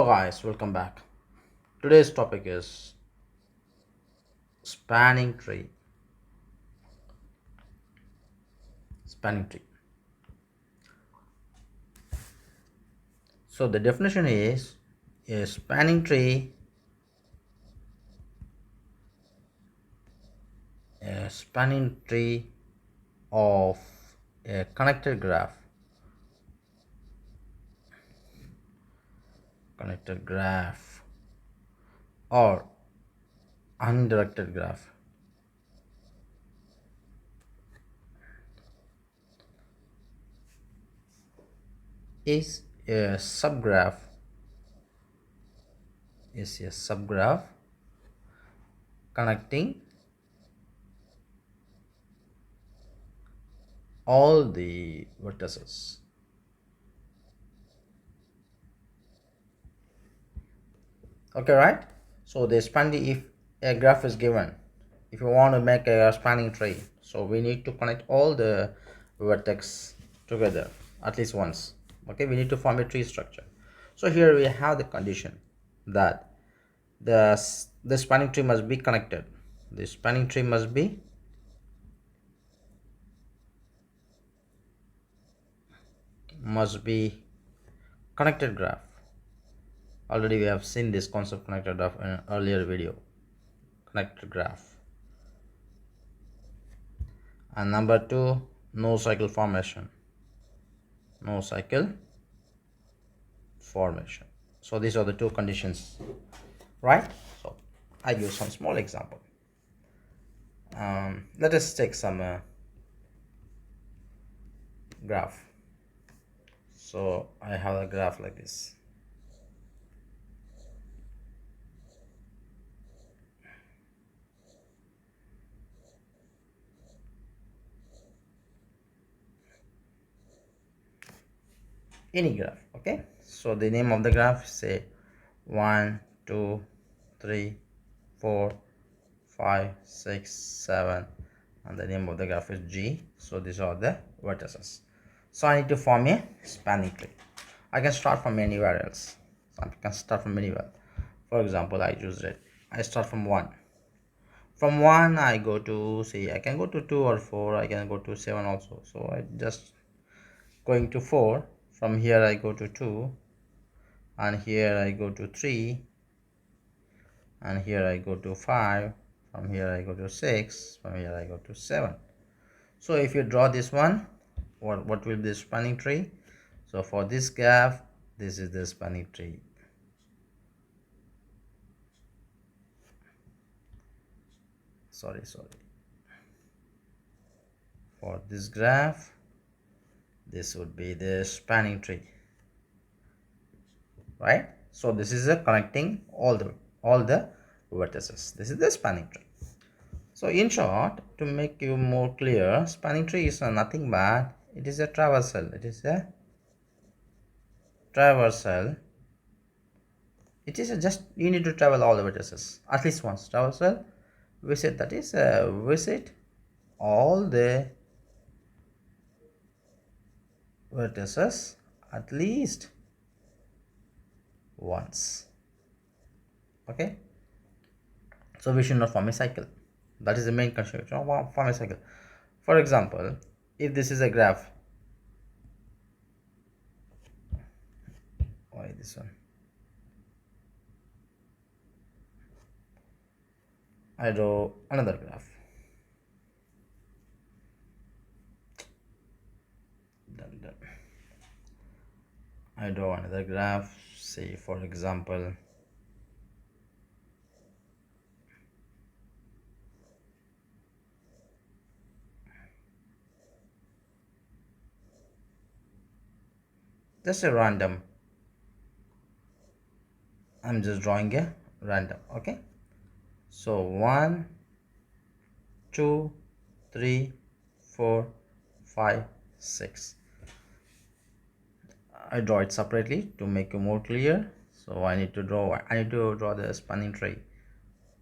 Hello guys, welcome back. Today's topic is spanning tree. Spanning tree. So the definition is a spanning tree, a spanning tree of a connected graph or undirected graph is a subgraph connecting all the vertices. Okay, right? So the spanning, if a graph is given, if you want to make a spanning tree, so we need to connect all the vertex together at least once. Okay, we need to form a tree structure. So here we have the condition that the spanning tree must be connected. The spanning tree must be connected graph. Already we have seen this concept connected graph in an earlier video. Connected graph. And number two, no cycle formation. No cycle formation. So these are the two conditions, right? So I give some small example. Let us take some graph. So I have a graph like this. Any graph. Okay, so the name of the graph, say 1 2 3 4 5 6 7, and the name of the graph is G. So these are the vertices. So I need to form a spanning tree. I can start from anywhere else. So I can start from anywhere. For example, I choose it. I start from 1. From 1 I go to, say, I can go to 2 or 4. I can go to 7 also. So I just going to 4. From here I go to 2, and here I go to 3, and here I go to 5. From here I go to 6. From here I go to 7. So if you draw this one, what will be the spanning tree? So for this graph, this is the spanning tree. Sorry. For this graph, this would be the spanning tree, right? So this is a connecting all the vertices. This is the spanning tree. So in short, to make you more clear, spanning tree is nothing but it is a traversal. It is a traversal. It is just you need to travel all the vertices at least once. Traversal visit, that is visit all the vertices at least once. Okay, so we should not form a cycle. That is the main concept. Form a cycle. For example, if this is a graph, why this one? I draw another graph. Done. I draw another graph. Say for example, just a random. I'm just drawing a random. Okay, so 1 2 3 4 5 6. I draw it separately to make it more clear. So I need to draw the spanning tree.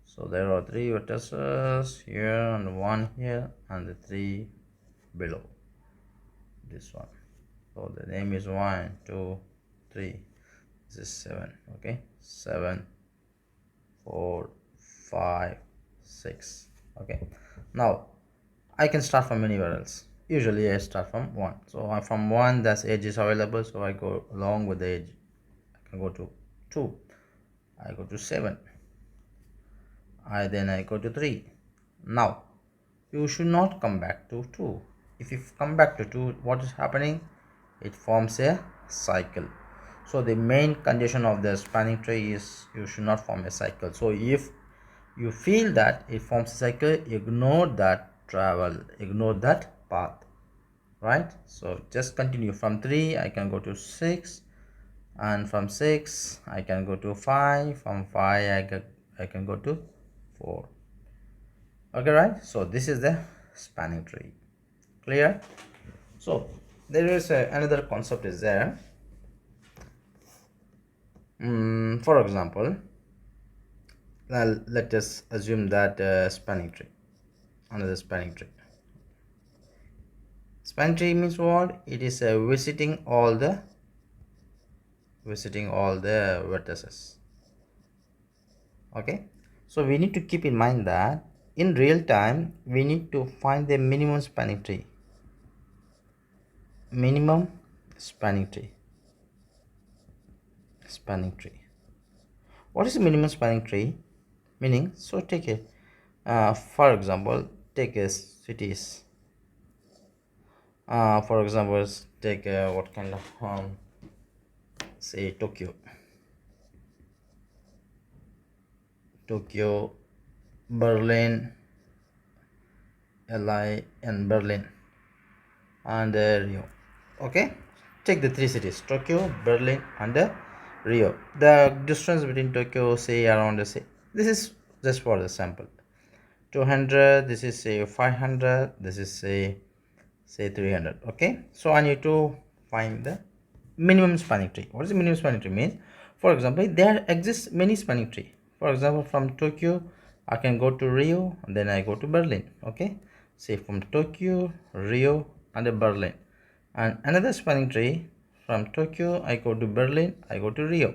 So there are 3 vertices here and 1 here and the 3 below this one. So the name is 1 2 3. this is 7. Okay, 7, 4, 5, 6. Okay, now I can start from anywhere else. Usually I start from 1. So from 1, that's edge is available, so I go along with the edge. I can go to 2, I go to 7, I go to 3. Now you should not come back to 2. If you come back to 2, what is happening? It forms a cycle. So the main condition of the spanning tree is you should not form a cycle. So if you feel that it forms a cycle, ignore that travel, ignore that path, right? So just continue. From 3 I can go to 6, and from 6 I can go to 5, from 5 I can go to 4. Okay, right? So this is the spanning tree. Clear? So there is another concept is there. For example, let us assume that spanning tree, another spanning tree. Spanning tree means what? It is visiting all the vertices. Okay, so we need to keep in mind that in real time we need to find the minimum spanning tree. Minimum spanning tree. Spanning tree. What is a minimum spanning tree? Meaning, so take a for example, take a cities. For example, take what kind of say Tokyo, Berlin, LI, and Berlin, and Rio. Okay, take the three cities: Tokyo, Berlin, and Rio. The distance between Tokyo, say around say this is just for the sample. 200. This is say 500. This is say 300. Okay, so I need to find the minimum spanning tree. What is the minimum spanning tree means? For example, there exists many spanning tree. For example, from Tokyo I can go to Rio, and then I go to Berlin. Okay, say from Tokyo, Rio, and Berlin. And another spanning tree, from Tokyo I go to Berlin, I go to Rio.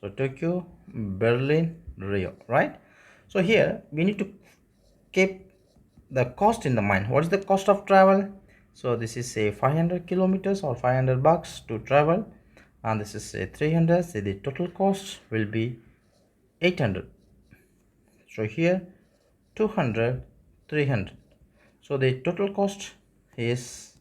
So Tokyo, Berlin, Rio, right? So here we need to keep the cost in the mind. What is the cost of travel? So this is say 500 kilometers or 500 bucks to travel, and this is say 300. Say the total cost will be 800. So here 200, 300. So the total cost is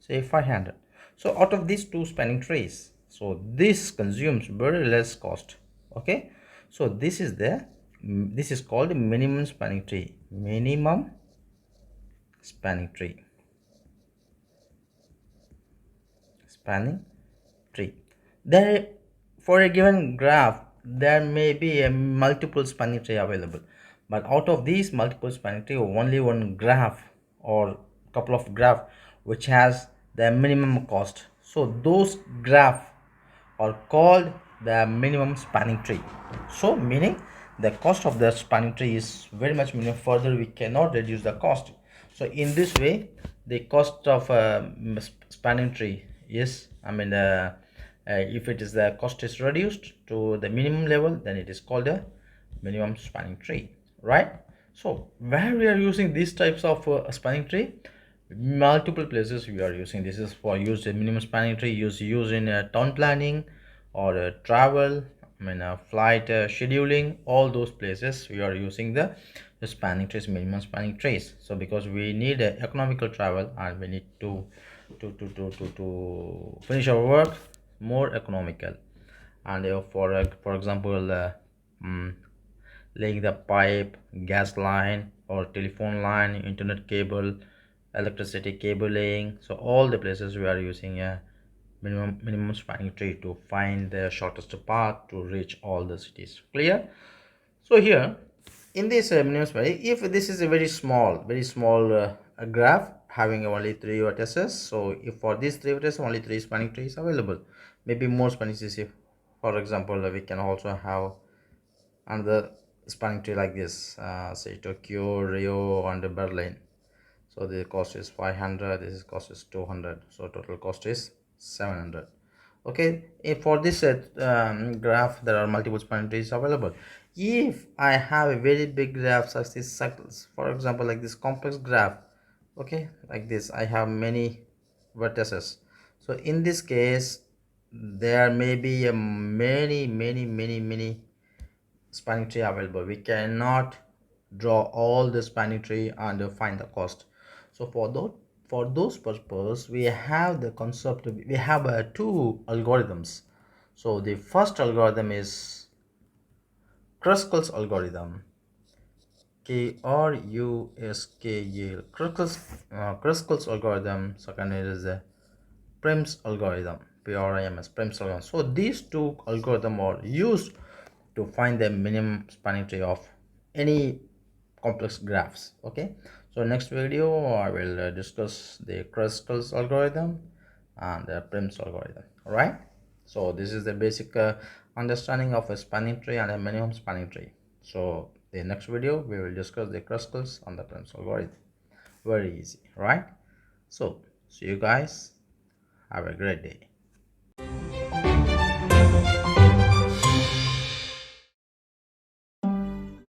say 500. So out of these two spanning trees, so this consumes very less cost. Okay, so this is called the minimum spanning tree. Minimum spanning tree. Spanning tree. There, for a given graph, there may be a multiple spanning tree available, but out of these multiple spanning tree, only one graph or couple of graph which has the minimum cost. So those graph are called the minimum spanning tree. So meaning the cost of the spanning tree is very much minimum. Further we cannot reduce the cost. So in this way the cost of a spanning tree is, if it is the cost is reduced to the minimum level, then it is called a minimum spanning tree, right? So where we are using these types of spanning tree, multiple places we are using. This is for use in minimum spanning tree use in town planning or travel, flight scheduling. All those places we are using the spanning trees, minimum spanning trees. So because we need economical travel, and we need to finish our work more economical, and for example mm, laying the pipe, gas line or telephone line, internet cable, electricity cable laying. So all the places we are using a minimum spanning tree to find the shortest path to reach all the cities. Clear? So here in this minimum spanning, if this is a very small graph having only three vertices, so if for these three vertices only three spanning trees available, maybe more spanning trees. If for example we can also have another spanning tree like this, say Tokyo, Rio, and Berlin. So the cost is 500, this is cost is 200, so total cost is 700. Okay, if for this graph there are multiple spanning trees available. If I have a very big graph such as cycles, for example like this complex graph, okay, like this I have many vertices. So in this case there may be a many spanning tree available. We cannot draw all the spanning tree and find the cost. So for those purpose we have the concept, we have two algorithms. So the first algorithm is Kruskal's algorithm, Kruskal's Kruskal's algorithm. Second is the Prim's algorithm, PRIMS, Prim's algorithm. So these two algorithms are used to find the minimum spanning tree of any complex graphs. Okay, so next video I will discuss the Kruskal's algorithm and the Prim's algorithm. All right, so this is the basic understanding of a spanning tree and a minimum spanning tree. So the next video we will discuss the Kruskal's and the Prim's algorithm. Very easy, right? So see you guys, have a great day.